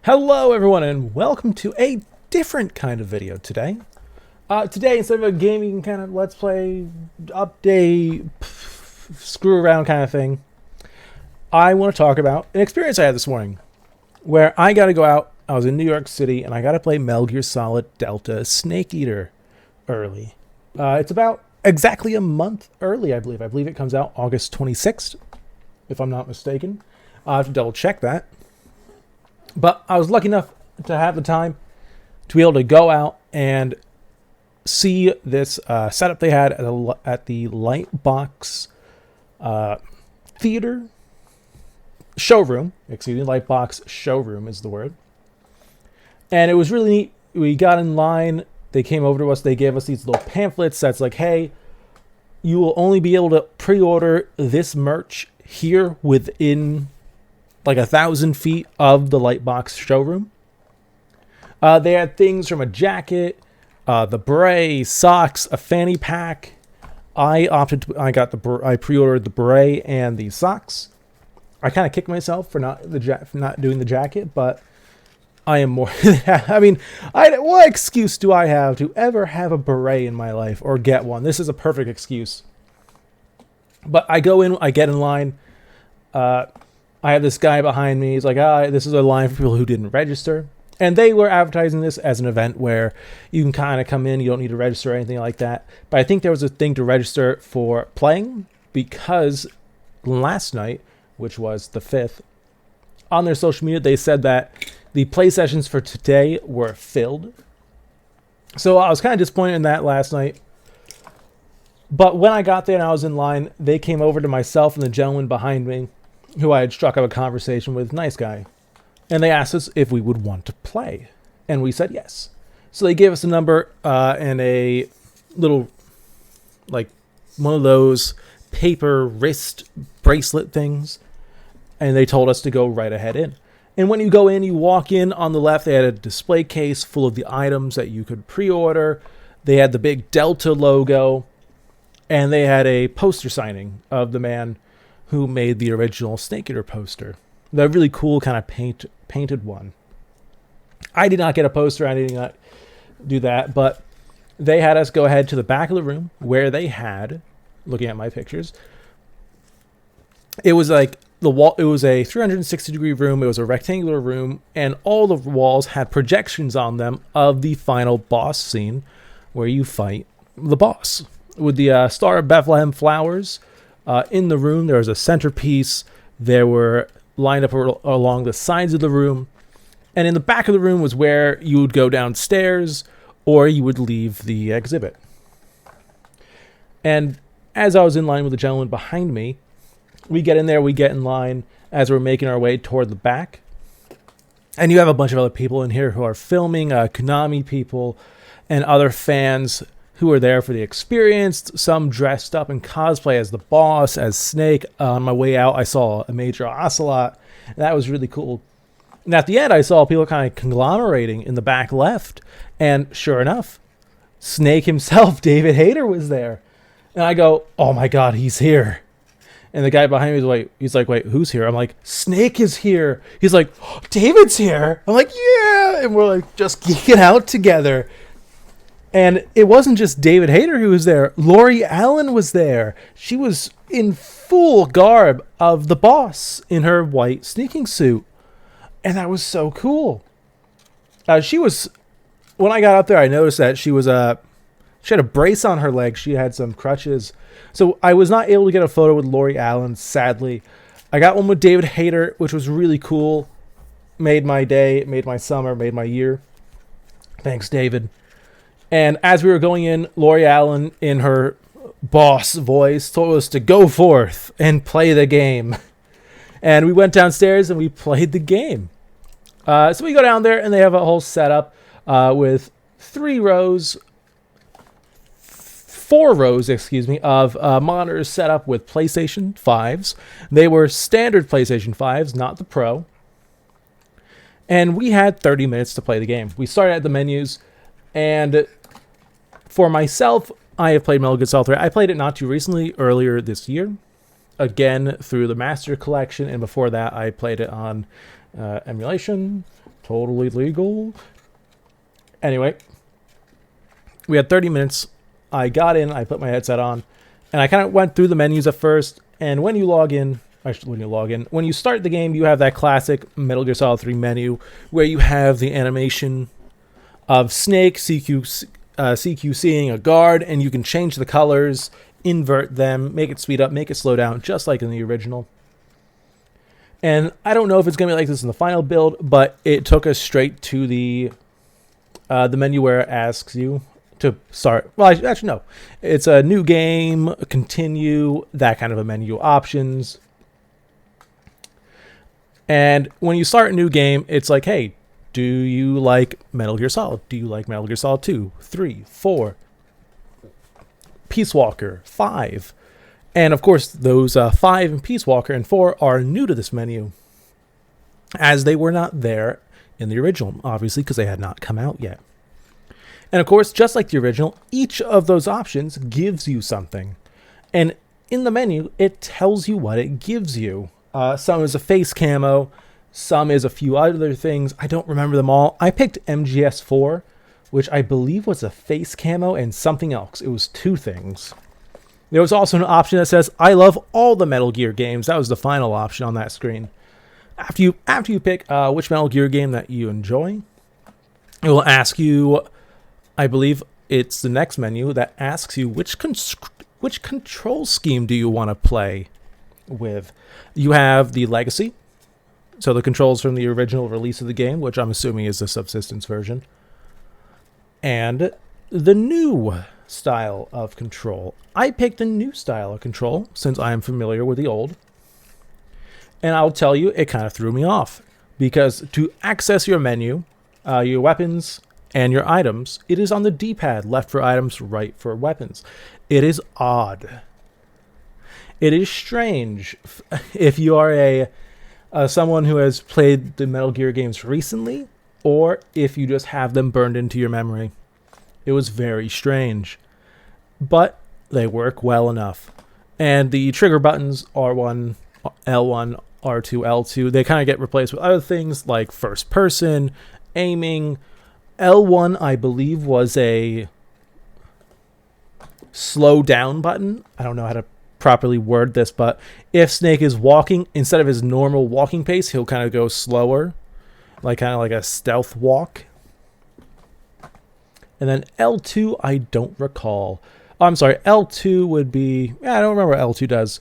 Hello everyone and welcome to a different kind of video today. Today, instead of a gaming kind of let's play, update, screw around kind of thing, I want to talk about an experience I had this morning where I got to go out. I was in New York City and I got to play Metal Gear Solid Delta Snake Eater early. It's about exactly a month early, I believe. I believe it comes out August 26th, if I'm not mistaken. I'll have to double check that. But I was lucky enough to have the time to be able to go out and see this setup they had at the Lightbox Theater showroom. Excuse me, Lightbox showroom is the word. And it was really neat. We got in line. They came over to us. They gave us these little pamphlets that's like, hey, you will only be able to pre-order this merch here within like 1,000 feet of the Lightbox showroom. They had things from a jacket, the beret, socks, a fanny pack. I pre-ordered the beret and the socks. I kind of kicked myself for not doing the jacket, but I am more. I mean, what excuse do I have to ever have a beret in my life or get one? This is a perfect excuse. But I go in, I get in line. I have this guy behind me. He's like, this is a line for people who didn't register. And they were advertising this as an event where you can kind of come in. You don't need to register or anything like that. But I think there was a thing to register for playing because last night, which was the 5th, on their social media, they said that the play sessions for today were filled. So I was kind of disappointed in that last night. But when I got there and I was in line, they came over to myself and the gentleman behind me, who I had struck up a conversation with, nice guy. And they asked us if we would want to play. And we said yes. So they gave us a number and a little, like, one of those paper wrist bracelet things. And they told us to go right ahead in. And when you go in, you walk in on the left. They had a display case full of the items that you could pre-order. They had the big Delta logo. And they had a poster signing of the man who made the original Snake Eater poster. The really cool kind of painted one. I did not get a poster. I did not do that. But they had us go ahead to the back of the room where they had, looking at my pictures, it was like the wall. It was a 360-degree room. It was a rectangular room. And all the walls had projections on them of the final boss scene where you fight the boss. With the Star of Bethlehem flowers. In the room, there was a centerpiece. There were lined up along the sides of the room. And in the back of the room was where you would go downstairs or you would leave the exhibit. And as I was in line with the gentleman behind me, we get in there, we get in line as we're making our way toward the back. And you have a bunch of other people in here who are filming, Konami people and other fans who are there for the experience, some dressed up in cosplay as the boss, as Snake. On my way out, I saw a Major Ocelot. And that was really cool. And at the end, I saw people kind of conglomerating in the back left. And sure enough, Snake himself, David Hayter, was there. And I go, oh my God, he's here. And the guy behind me is like, wait, who's here? I'm like, Snake is here. He's like, oh, David's here. I'm like, yeah. And we're like just geeking out together. And it wasn't just David Hayter who was there. Lori Allen was there. She was in full garb of the boss in her white sneaking suit. And that was so cool. When I got up there, I noticed that she had a brace on her leg. She had some crutches. So I was not able to get a photo with Lori Allen, sadly. I got one with David Hayter, which was really cool. Made my day, made my summer, made my year. Thanks, David. And as we were going in, Lori Allen, in her boss voice, told us to go forth and play the game. And we went downstairs and we played the game. So we go down there and they have a whole setup with 4 rows, of monitors set up with PlayStation 5s. They were standard PlayStation 5s, not the Pro. And we had 30 minutes to play the game. We started at the menus, and for myself, I have played Metal Gear Solid 3. I played it not too recently, earlier this year. Again, through the Master Collection, and before that, I played it on Emulation, totally legal. Anyway, we had 30 minutes. I got in, I put my headset on, and I kind of went through the menus at first. And when you log in, when you start the game, you have that classic Metal Gear Solid 3 menu where you have the animation of Snake CQCing a guard, and you can change the colors, invert them, make it speed up, make it slow down, just like in the original. And I don't know if it's going to be like this in the final build, but it took us straight to the menu where it asks you to start. Well, actually, no. It's a new game, continue, that kind of a menu, options. And when you start a new game, it's like, hey, do you like Metal Gear Solid? Do you like Metal Gear Solid 2, 3, 4, Peace Walker, 5? And of course, those 5 and Peace Walker and 4 are new to this menu, as they were not there in the original, obviously, because they had not come out yet. And of course, just like the original, each of those options gives you something. And in the menu, it tells you what it gives you. Some is a face camo, some is a few other things. I don't remember them all. I picked MGS 4, which I believe was a face camo and something else. It was 2 things. There was also an option that says, I love all the Metal Gear games. That was the final option on that screen. After you pick which Metal Gear game that you enjoy, it will ask you, I believe it's the next menu that asks you which control scheme do you want to play with. You have the Legacy, so the controls from the original release of the game, which I'm assuming is the subsistence version, and the new style of control. I picked a new style of control since I am familiar with the old. And I'll tell you, it kind of threw me off. Because to access your menu, your weapons, and your items, it is on the D-pad, left for items, right for weapons. It is odd. It is strange. If you are someone who has played the Metal Gear games recently, or if you just have them burned into your memory. It was very strange. But they work well enough. And the trigger buttons, R1, L1, R2, L2, they kind of get replaced with other things like first person, aiming. L1, I believe, was a slow down button. I don't know how to properly word this, but if Snake is walking, instead of his normal walking pace, he'll kind of go slower, kind of like a stealth walk. And then L2, I don't recall. Oh, I'm sorry, L2 would be, I don't remember what L2 does.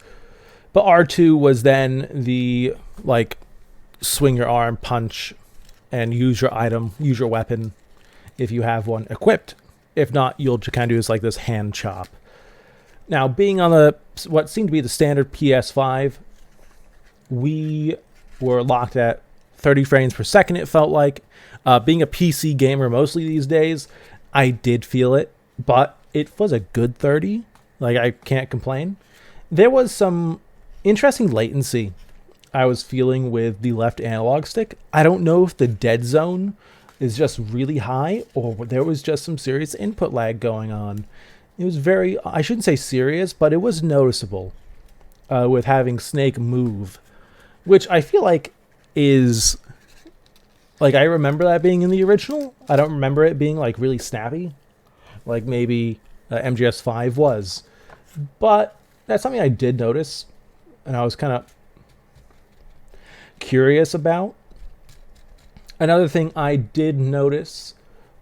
But R2 was then the, swing your arm, punch, and use your item, use your weapon, if you have one equipped. If not, you'll kind of do this hand chop. Now, being on what seemed to be the standard PS5, we were locked at 30 frames per second, it felt like. Being a PC gamer mostly these days, I did feel it, but it was a good 30. I can't complain. There was some interesting latency I was feeling with the left analog stick. I don't know if the dead zone is just really high or there was just some serious input lag going on. It was I shouldn't say serious, but it was noticeable with having Snake move, which I feel like is, I remember that being in the original. I don't remember it being really snappy, maybe MGS 5 was. But that's something I did notice, and I was kind of curious about. Another thing I did notice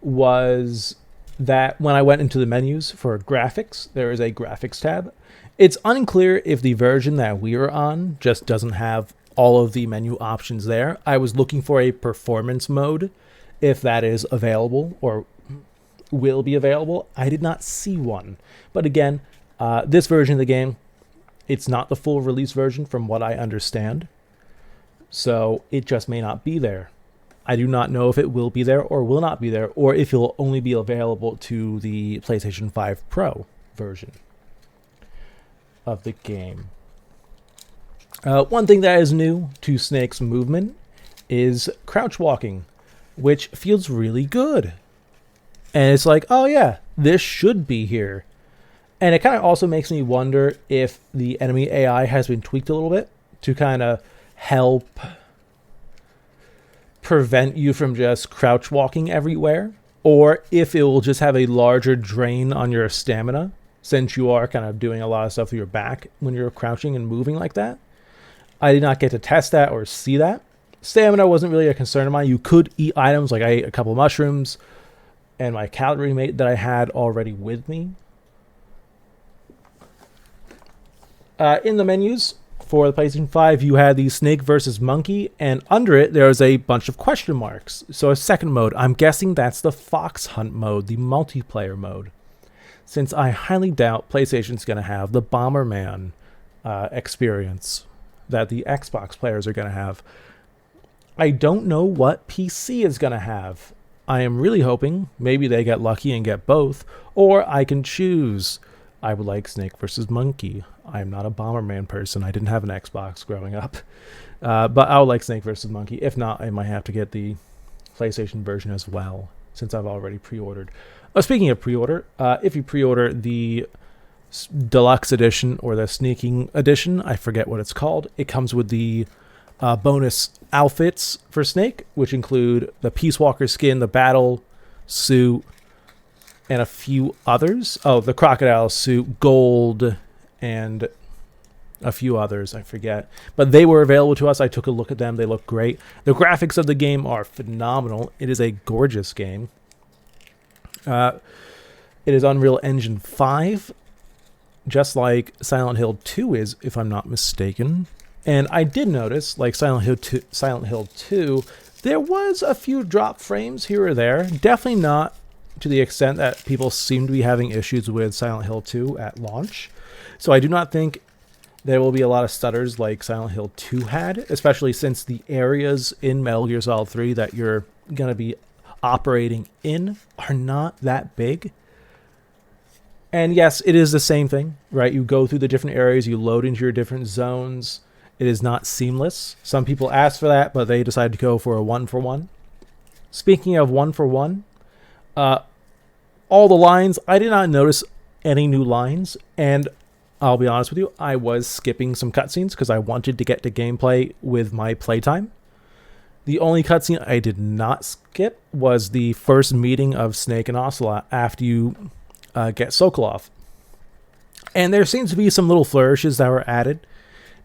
was that when I went into the menus for graphics, there is a graphics tab. It's unclear if the version that we are on just doesn't have all of the menu options there. I was looking for a performance mode, if that is available or will be available. I did not see one. But again, this version of the game, it's not the full release version from what I understand. So it just may not be there. I do not know if it will be there or will not be there, or if it will only be available to the PlayStation 5 Pro version of the game. One thing that is new to Snake's movement is crouch walking, which feels really good. And it's oh yeah, this should be here. And it kind of also makes me wonder if the enemy AI has been tweaked a little bit to kind of help prevent you from just crouch walking everywhere, or if it will just have a larger drain on your stamina, since you are kind of doing a lot of stuff with your back when you're crouching and moving like that. I did not get to test that or see that. Stamina wasn't really a concern of mine. You could eat items, like I ate a couple mushrooms and my calorie mate that I had already with me. In the menus for the PlayStation 5, you had the Snake versus Monkey, and under it there was a bunch of question marks. So a second mode, I'm guessing that's the Fox Hunt mode, the multiplayer mode, since I highly doubt PlayStation's going to have the Bomberman experience that the Xbox players are going to have. I don't know what PC is going to have. I am really hoping maybe they get lucky and get both, or I can choose. I would like Snake versus Monkey. I'm not a Bomberman person. I didn't have an Xbox growing up. But I would like Snake versus Monkey. If not, I might have to get the PlayStation version as well, since I've already pre-ordered. Speaking of pre-order, if you pre-order the Deluxe Edition or the Sneaking Edition, I forget what it's called, it comes with the bonus outfits for Snake, which include the Peace Walker skin, the battle suit, and a few others. Oh, the crocodile suit, gold, and a few others, I forget. But they were available to us. I took a look at them. They look great. The graphics of the game are phenomenal. It is a gorgeous game. It is Unreal Engine 5, just like Silent Hill 2 is, if I'm not mistaken. And I did notice, like Silent Hill 2, there was a few drop frames here or there. Definitely not to the extent that people seem to be having issues with Silent Hill 2 at launch. So I do not think there will be a lot of stutters like Silent Hill 2 had, especially since the areas in Metal Gear Solid 3 that you're going to be operating in are not that big. And yes, it is the same thing, right? You go through the different areas, you load into your different zones. It is not seamless. Some people ask for that, but they decide to go for a 1-for-1. Speaking of 1-for-1, all the lines, I did not notice any new lines, and I'll be honest with you, I was skipping some cutscenes because I wanted to get to gameplay with my playtime. The only cutscene I did not skip was the first meeting of Snake and Ocelot after you get Sokolov. And there seems to be some little flourishes that were added.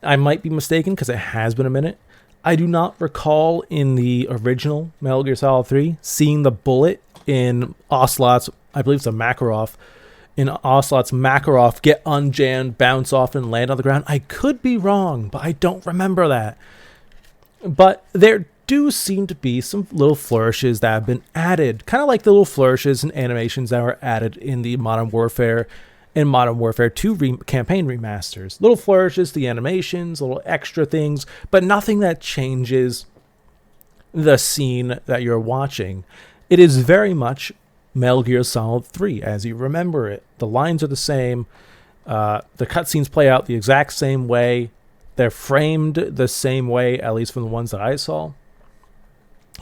I might be mistaken because it has been a minute. I do not recall in the original Metal Gear Solid 3 seeing the bullet in Ocelot's, I believe it's a Makarov, in Ocelot's Makarov get unjammed, bounce off, and land on the ground. I could be wrong, but I don't remember that. But there do seem to be some little flourishes that have been added, kind of like the little flourishes and animations that were added in the Modern Warfare and Modern Warfare 2 campaign remasters. Little flourishes, the animations, little extra things, but nothing that changes the scene that you're watching. It is very much Metal Gear Solid 3 as you remember it. The lines are the same. The cutscenes play out the exact same way. They're framed the same way, at least from the ones that I saw.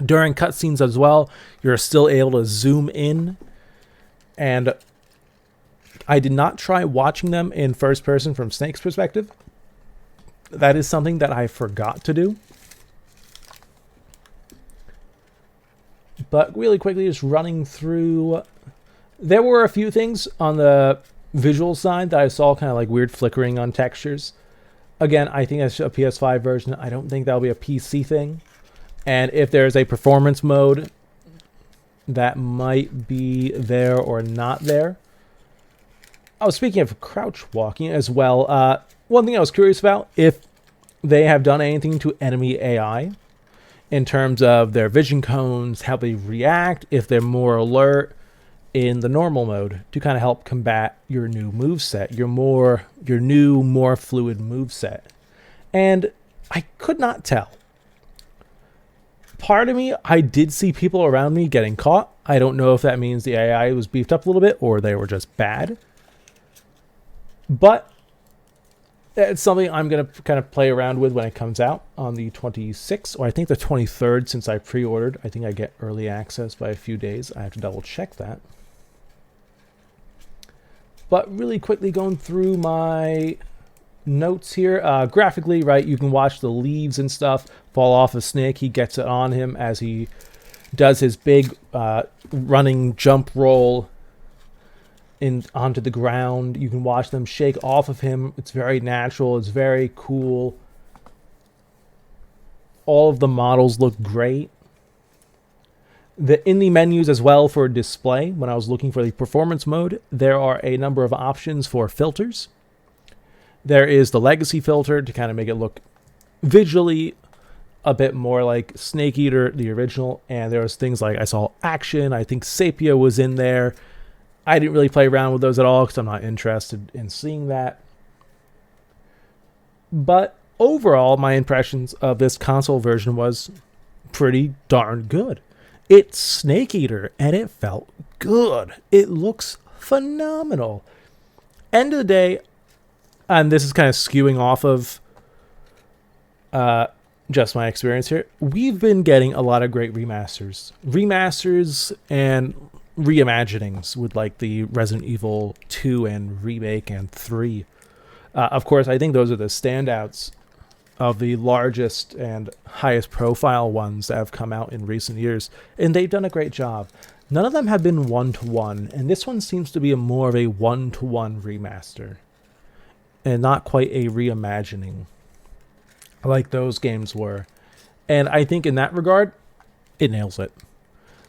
During cutscenes as well, you're still able to zoom in. And I did not try watching them in first person from Snake's perspective. That is something that I forgot to do. But really quickly, just running through, there were a few things on the visual side that I saw kind of like weird flickering on textures. Again, I think that's a PS5 version. I don't think that'll be a PC thing. And if there's a performance mode, that might be there or not there. Oh, speaking of crouch walking as well, one thing I was curious about, if they have done anything to enemy AI in terms of their vision cones, how they react, if they're more alert in the normal mode to kind of help combat your new moveset, your new, more fluid moveset. And I could not tell. Part of me, I did see people around me getting caught. I don't know if that means the AI was beefed up a little bit or they were just bad. But it's something I'm going to kind of play around with when it comes out on the 26th, or I think the 23rd, since I pre-ordered. I think I get early access by a few days. I have to double check that. But really quickly going through my notes here. Graphically, right, you can watch the leaves and stuff fall off of Snake. He gets it on him as he does his big running jump roll onto the ground. You can watch them shake off of him. It's very natural. It's very cool. All of the models look great. In the menus as well for display, when I was looking for the performance mode, there are a number of options for filters. There is the legacy filter to kind of make it look visually a bit more like Snake Eater, the original. And there's things like I saw action. I think Sepia was in there. I didn't really play around with those at all because I'm not interested in seeing that. But overall, my impressions of this console version was pretty darn good. It's Snake Eater, and it felt good. It looks phenomenal. End of the day, and this is kind of skewing off of just my experience here, we've been getting a lot of great remasters. Remasters and reimaginings with like the Resident Evil 2 and Remake and 3. Of course, I think those are the standouts of the largest and highest profile ones that have come out in recent years, and they've done a great job. None of them have been one-to-one, and this one seems to be more of a one-to-one remaster, and not quite a reimagining like those games were. And I think in that regard, it nails it.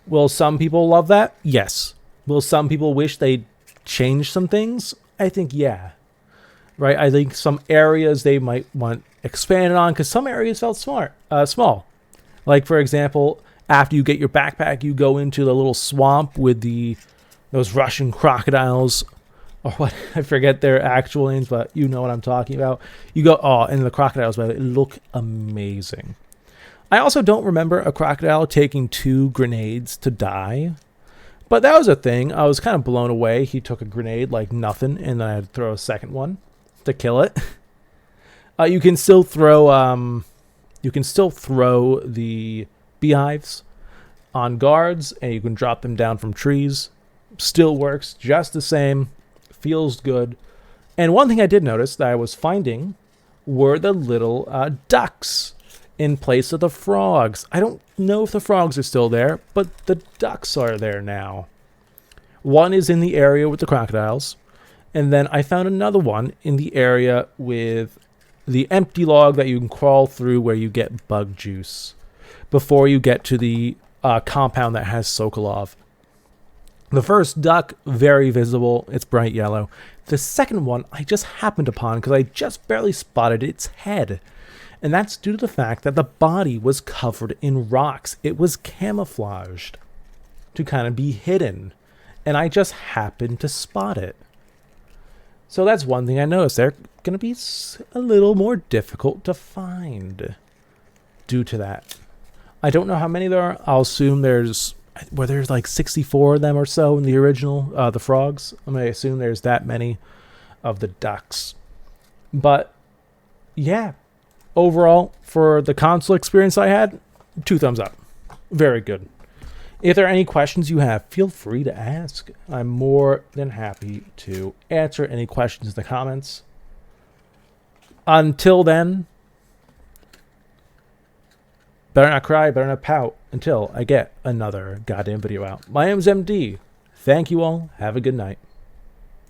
Will some people love that? Yes. Will some people wish they changed some things? I think yeah. Right? I think some areas they might want expanded on because some areas felt small. Like, for example, after you get your backpack, you go into the little swamp with those Russian crocodiles, or what, I forget their actual names, but you know what I'm talking about. You go, and the crocodiles, by the way, look amazing. I also don't remember a crocodile taking 2 grenades to die, but that was a thing. I was kind of blown away. He took a grenade like nothing, and then I had to throw a second one to kill it. You can still throw the beehives on guards, and you can drop them down from trees. Still works just the same. Feels good. And one thing I did notice that I was finding were the little ducks in place of the frogs. I don't know if the frogs are still there, but the ducks are there now. One is in the area with the crocodiles, and then I found another one in the area with the empty log that you can crawl through where you get bug juice before you get to the compound that has Sokolov. The first duck, very visible. It's bright yellow. The second one I just happened upon because I just barely spotted its head. And that's due to the fact that the body was covered in rocks. It was camouflaged to kind of be hidden. And I just happened to spot it. So that's one thing I noticed. They're going to be a little more difficult to find due to that. I don't know how many there are. I'll assume there's like 64 of them or so in the original, the frogs. I'm going to assume there's that many of the ducks. But yeah, overall, for the console experience I had, 2 thumbs up. Very good. If there are any questions you have, feel free to ask. I'm more than happy to answer any questions in the comments. Until then, better not cry, better not pout until I get another goddamn video out. My name's MD. Thank you all. Have a good night.